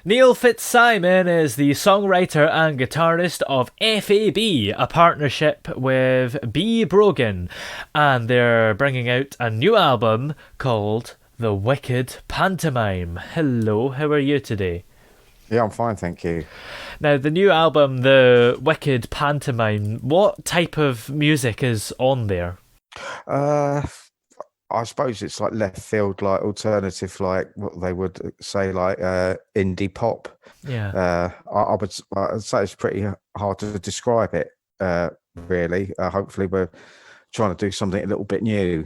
Neil Fitzsimon is the songwriter and guitarist of FAB, a partnership with Bee Brogan, and they're bringing out a new album called The Wicked Pantomime. Hello, how are you today? Yeah, I'm fine, thank you. Now, the new album, The Wicked Pantomime, what type of music is on there? Uh, I suppose it's like left field, like alternative, like what they would say, like indie pop. Yeah. I'd say it's pretty hard to describe it, really. Hopefully, we're trying to do something a little bit new,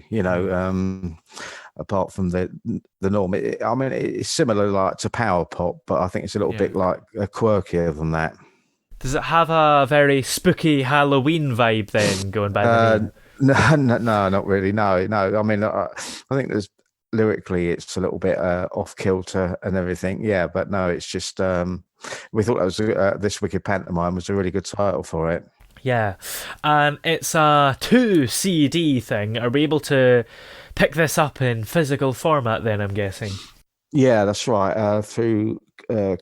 apart from the norm. I mean, it's similar like to power pop, but I think it's a little Yeah. bit like quirkier than that. Does it have a very spooky Halloween vibe then, going by the Uh, name? no, no, not really. No, no. I mean, I think there's lyrically, it's a little bit off kilter and everything. Yeah, but no, it's just we thought that was this Wicked Pantomime was a really good title for it. Yeah, and it's a 2 CD thing. Are we able to pick this up in physical format then, I'm guessing? Yeah, that's right. Through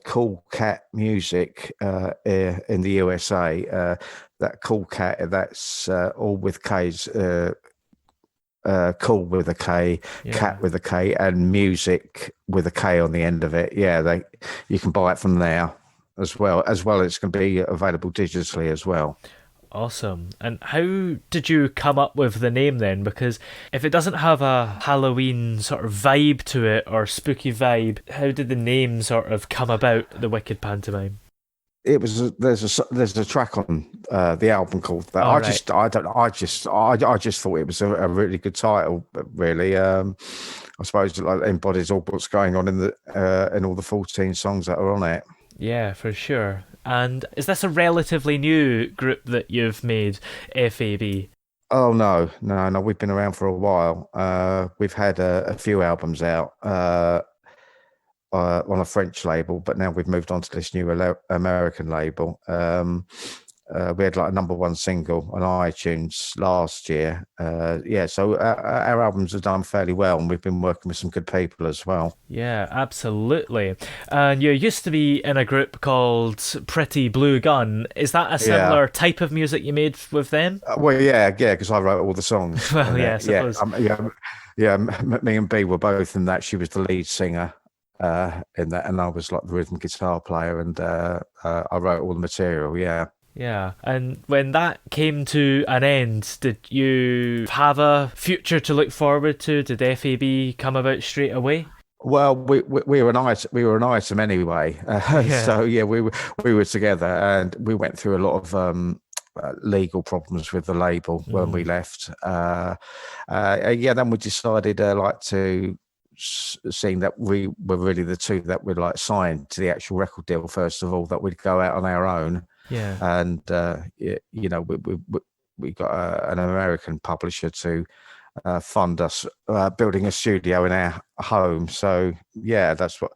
Cool Cat Music in the USA, that Cool Cat, that's all with K's. Cool with a K, Yeah. cat with a K, and music with a K on the end of it. Yeah, you can buy it from there as well. It's going to be available digitally as well. Awesome. And how did you come up with the name then? Because if it doesn't have a Halloween sort of vibe to it or spooky vibe, how did the name sort of come about, The Wicked Pantomime? It was there's a track on the album called that. All right. I just thought it was a really good title. But really, I suppose it like embodies all what's going on in all the 14 songs that are on it. Yeah, for sure. And is this a relatively new group that you've made, FAB? Oh no, no, no! We've been around for a while. We've had a few albums out on a French label, but now we've moved on to this new American label. We had like a number 1 single on iTunes last year. Yeah, so our albums have done fairly well, and we've been working with some good people as well. Yeah, absolutely. And you used to be in a group called Pretty Blue Gun. Is that a Yeah. similar type of music you made with them? Well, yeah, because I wrote all the songs. Well, And, yeah, I suppose. yeah. Me and B were both in that. She was the lead singer in that, and I was like the rhythm guitar player, and I wrote all the material. Yeah. Yeah. And when that came to an end, did you have a future to look forward to? Did FAB come about straight away? Well, we were an item. We were an item anyway. Yeah. So yeah, we were together, and we went through a lot of legal problems with the label when we left. Yeah, then we decided like to seeing that we were really the two that were like signed to the actual record deal first of all, that we'd go out on our own. Yeah. And we got an American publisher to fund us building a studio in our home. So yeah, that's what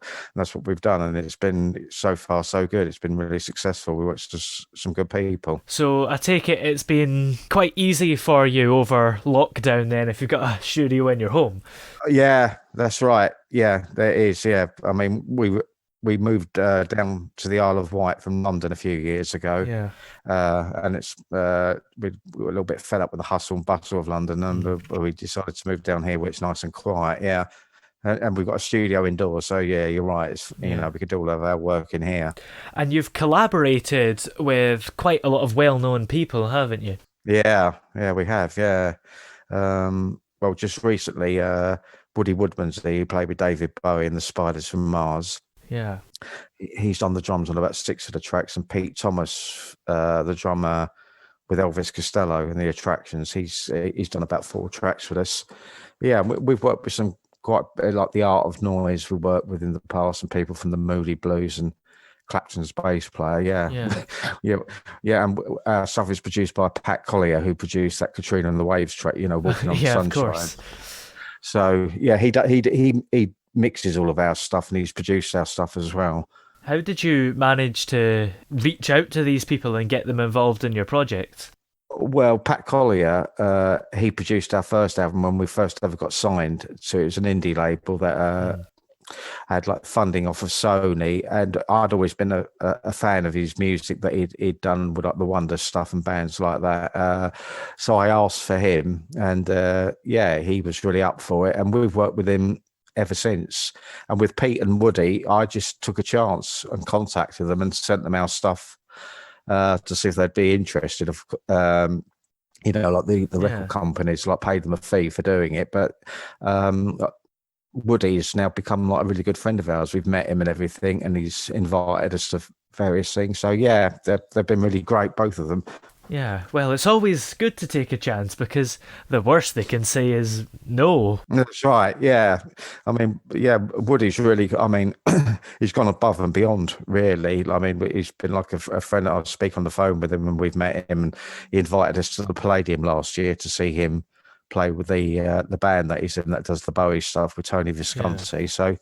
we've done, and it's been so far so good. It's been really successful. We worked with some good people. So I take it it's been quite easy for you over lockdown then if you've got a studio in your home. Yeah, that's right. Yeah, there is. Yeah, I mean we moved down to the Isle of Wight from London a few years ago, Yeah. and we were a little bit fed up with the hustle and bustle of London, and we decided to move down here where it's nice and quiet. Yeah, and we've got a studio indoors, so yeah, you're right. It's Yeah. we could do all of our work in here. And you've collaborated with quite a lot of well-known people, haven't you? Yeah, we have. Yeah, well, just recently, Woody Woodmansey, who played with David Bowie in the Spiders from Mars. Yeah. He's done the drums on about 6 of the tracks, and Pete Thomas, the drummer with Elvis Costello and the Attractions, he's done about 4 tracks with us. Yeah, we've worked with some quite like the Art of Noise we worked with in the past, and people from the Moody Blues and Clapton's bass player. Yeah, Yeah. yeah, yeah. And our stuff is produced by Pat Collier, who produced that Katrina and the Waves track. Walking on Yeah, of Sunshine. course. So yeah, he mixes all of our stuff, and he's produced our stuff as well. How did you manage to reach out to these people and get them involved in your project? Well, Pat Collier, he produced our first album when we first ever got signed. So it was an indie label that had like funding off of Sony, and I'd always been a fan of his music that he'd done with like the Wonder stuff and bands like that. So I asked for him, and yeah, he was really up for it, and we've worked with him ever since. And with Pete and Woody, I just took a chance and contacted them and sent them our stuff to see if they'd be interested. You know, like the record companies like paid them a fee for doing it, but Woody's now become like a really good friend of ours. We've met him and everything, and he's invited us to various things. So yeah, they've been really great, both of them. Yeah, well, it's always good to take a chance because the worst they can say is no. That's right. Yeah, I mean, yeah, Woody's really. I mean, he's gone above and beyond. Really, I mean, he's been like a friend. I speak on the phone with him, and we've met him, and he invited us to the Palladium last year to see him play with the band that he's in that does the Bowie stuff with Tony Visconti. Yeah. So,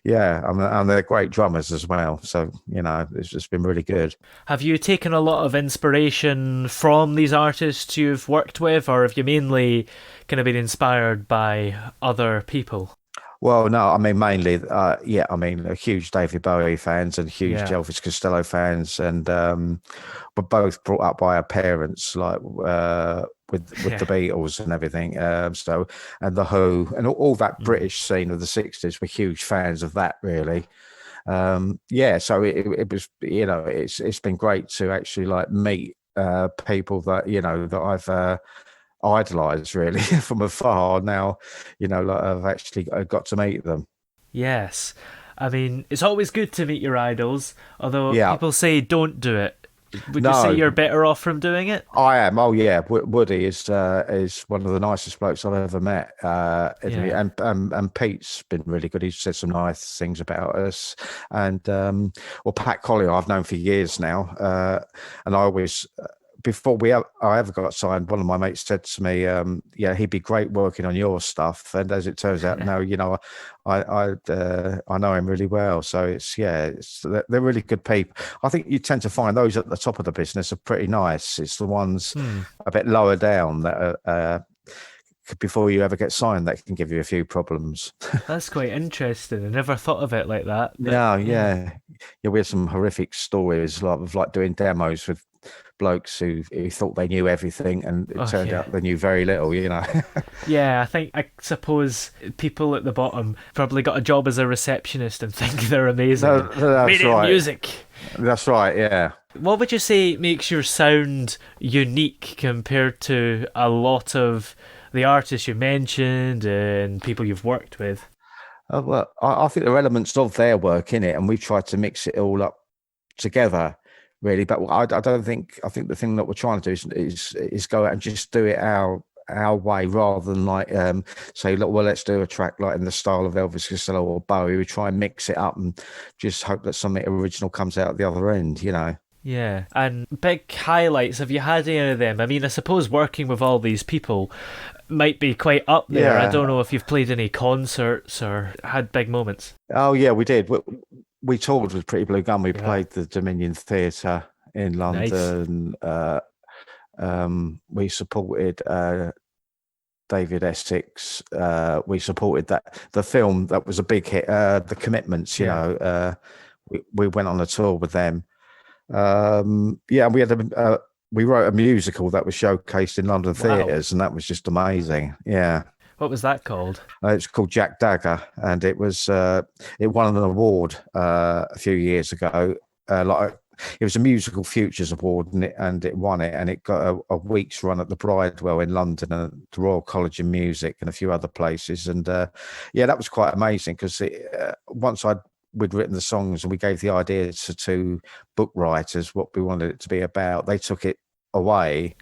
yeah, and they're great drummers as well. So, you know, it's just been really good. Have you taken a lot of inspiration from these artists you've worked with, or have you mainly kind of been inspired by other people? Well, no, I mean, mainly, yeah, I mean, huge David Bowie fans and huge Elvis Costello fans, and we're both brought up by our parents, like with the Beatles and everything. So, and the Who, and all that British scene of the 60s, were huge fans of that, really. Yeah, so it was, you know, it's been great to actually like meet people that, you know, that I've idolized really from afar. Now, you know, like I've actually got to meet them. Yes, I mean, it's always good to meet your idols, although people say don't do it. Would you say you're better off from doing it? I am. Oh yeah, Woody is one of the nicest blokes I've ever met. And Pete's been really good. He's said some nice things about us. And well, Pat Collier I've known for years now, and I always. Before I ever got signed, one of my mates said to me, "Yeah, he'd be great working on your stuff." And as it turns out, no, you know, I know him really well. So they're really good people. I think you tend to find those at the top of the business are pretty nice. It's the ones a bit lower down that before you ever get signed, that can give you a few problems. That's quite interesting. I never thought of it like that. But, yeah, we had some horrific stories like doing demos with blokes who thought they knew everything, and it turned out they knew very little, you know. Yeah, I suppose people at the bottom probably got a job as a receptionist and think they're amazing. That's right. Music. That's right, yeah. What would you say makes your sound unique compared to a lot of the artists you mentioned and people you've worked with? Well, I think there are elements of their work in it, and we've tried to mix it all up together, really. But I don't think. I think the thing that we're trying to do is go out and just do it our way, rather than like say, look, well, let's do a track like in the style of Elvis Costello or Bowie. We try and mix it up and just hope that something original comes out at the other end, you know. Yeah, and big highlights, have you had any of them? I mean, I suppose working with all these people might be quite up there. Yeah. I don't know if you've played any concerts or had big moments. Oh, yeah, we did. We toured with Pretty Blue Gun. We played the Dominion Theatre in London. Nice. We supported David Essex. We supported the film that was a big hit, The Commitments, you know. We went on a tour with them. We had we wrote a musical that was showcased in London theatres, and that was just amazing. Yeah. What was that called? It's called Jack Dagger, and it won an award a few years ago. It was a Musical Futures Award, and it won it, and it got a week's run at the Bridewell in London and the Royal College of Music and a few other places. And that was quite amazing because once we'd written the songs and we gave the idea to two book writers what we wanted it to be about, they took it away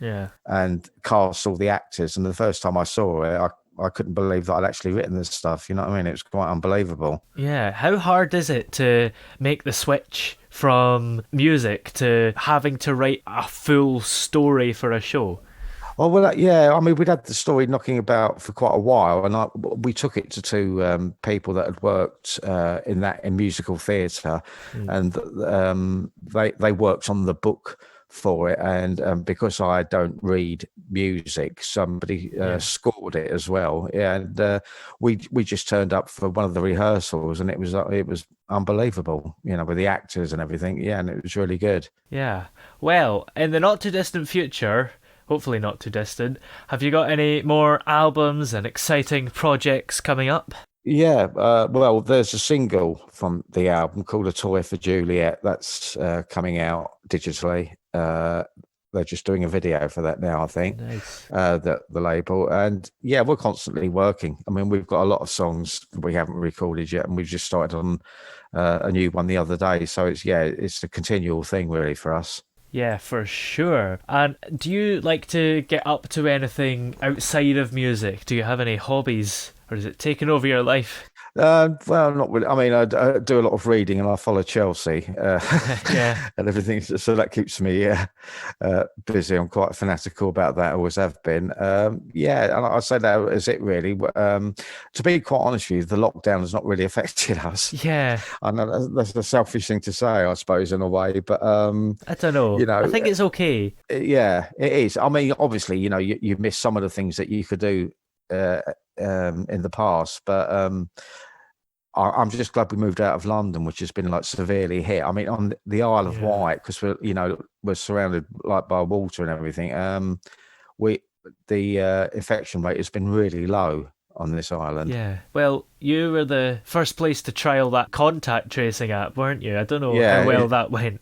and cast all the actors. And the first time I saw it, I couldn't believe that I'd actually written this stuff. You know what I mean? It was quite unbelievable. Yeah. How hard is it to make the switch from music to having to write a full story for a show? Oh, well, yeah. I mean, we'd had the story knocking about for quite a while, and we took it to two people that had worked in musical theatre, and they worked on the book for it, and because I don't read music, somebody scored it as well. Yeah, and we just turned up for one of the rehearsals, and it was unbelievable, with the actors and everything. Yeah, and it was really good. Yeah. Well, in the not too distant future, hopefully not too distant, have you got any more albums and exciting projects coming up? Yeah, well, there's a single from the album called "A Toy for Juliet" that's coming out digitally. They're just doing a video for that now, I think. Nice. The label, and yeah, we're constantly working. I mean, we've got a lot of songs we haven't recorded yet, and we've just started on a new one the other day. So it's a continual thing really for us. Yeah, for sure. And do you like to get up to anything outside of music? Do you have any hobbies, or is it taking over your life? Well, not really. I mean, I do a lot of reading, and I follow Chelsea, Yeah. and everything. So that keeps me busy. I'm quite fanatical about that. Always have been. Yeah, and I say that is it really. To be quite honest with you, the lockdown has not really affected us. Yeah. I know that's a selfish thing to say, I suppose, in a way, but I don't know. you know, I think it's okay. yeah, it is. I mean, obviously, you miss some of the things that you could do in the past, but I'm just glad we moved out of London, which has been like severely hit. I mean, on the Isle of Yeah. Wight, because we're surrounded like by water and everything. We the infection rate has been really low on this island. Yeah. Well, you were the first place to trial that contact tracing app, weren't you? I don't know how Yeah, well that went.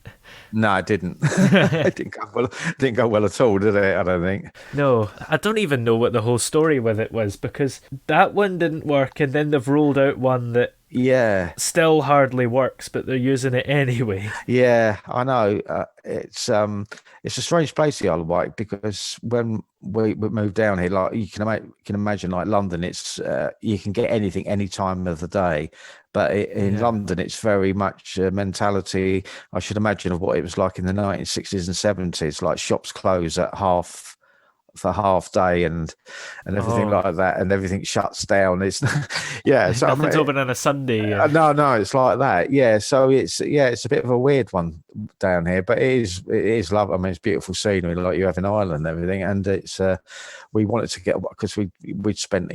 no, it didn't. It didn't go well. Didn't go well at all, did it? I don't think. No, I don't even know what the whole story with it was, because that one didn't work, and then they've rolled out one that Yeah, still hardly works, but they're using it anyway. yeah, I know. It's a strange place, the Isle of Wight, because when we moved down here, like you can imagine, like London, it's you can get anything any time of the day, but in Yeah. London, it's very much a mentality. I should imagine of what it was like in the 1960s and 70s, like shops close at half day and everything Oh, like that, and everything shuts down. It's yeah, so I nothing's mean, open on a Sunday. Yeah. no, it's like that. Yeah, so it's a bit of a weird one down here, but it is lovely. I mean, it's beautiful scenery like you have in Ireland and everything, and it's we wanted to get because we'd spent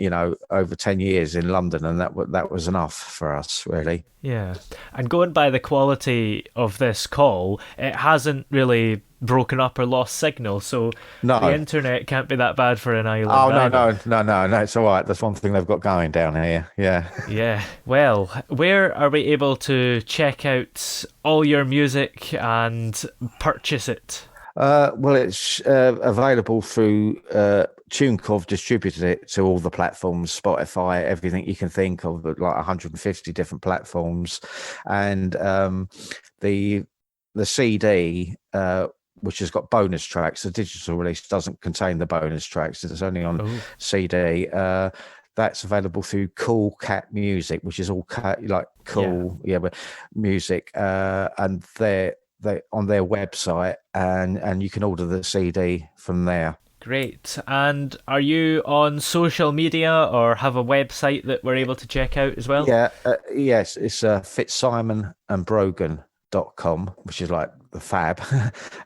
over 10 years in London, and that was enough for us really. Yeah. And going by the quality of this call, it hasn't really broken up or lost signal, so the No, internet can't be that bad for an oh island no, either. no, it's all right. That's one thing they've got going down here. Yeah. Yeah. Well, where are we able to check out all your music and purchase it? Well, it's available through TuneCore, distributed it to all the platforms, Spotify, everything you can think of, like 150 different platforms, and the CD, which has got bonus tracks. The digital release doesn't contain the bonus tracks; it's only on Oh, CD. That's available through Cool Cat Music, which is all cat, like yeah. cool, yeah, but music, and they on their website, and you can order the CD from there. Great. And are you on social media or have a website that we're able to check out as well? Yeah, yes, it's Fitzsimon and Brogan.com, which is like the fab.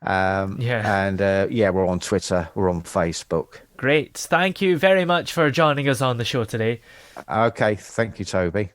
Yeah. And yeah, we're on Twitter, we're on Facebook. Great. Thank you very much for joining us on the show today. Okay, thank you, Toby.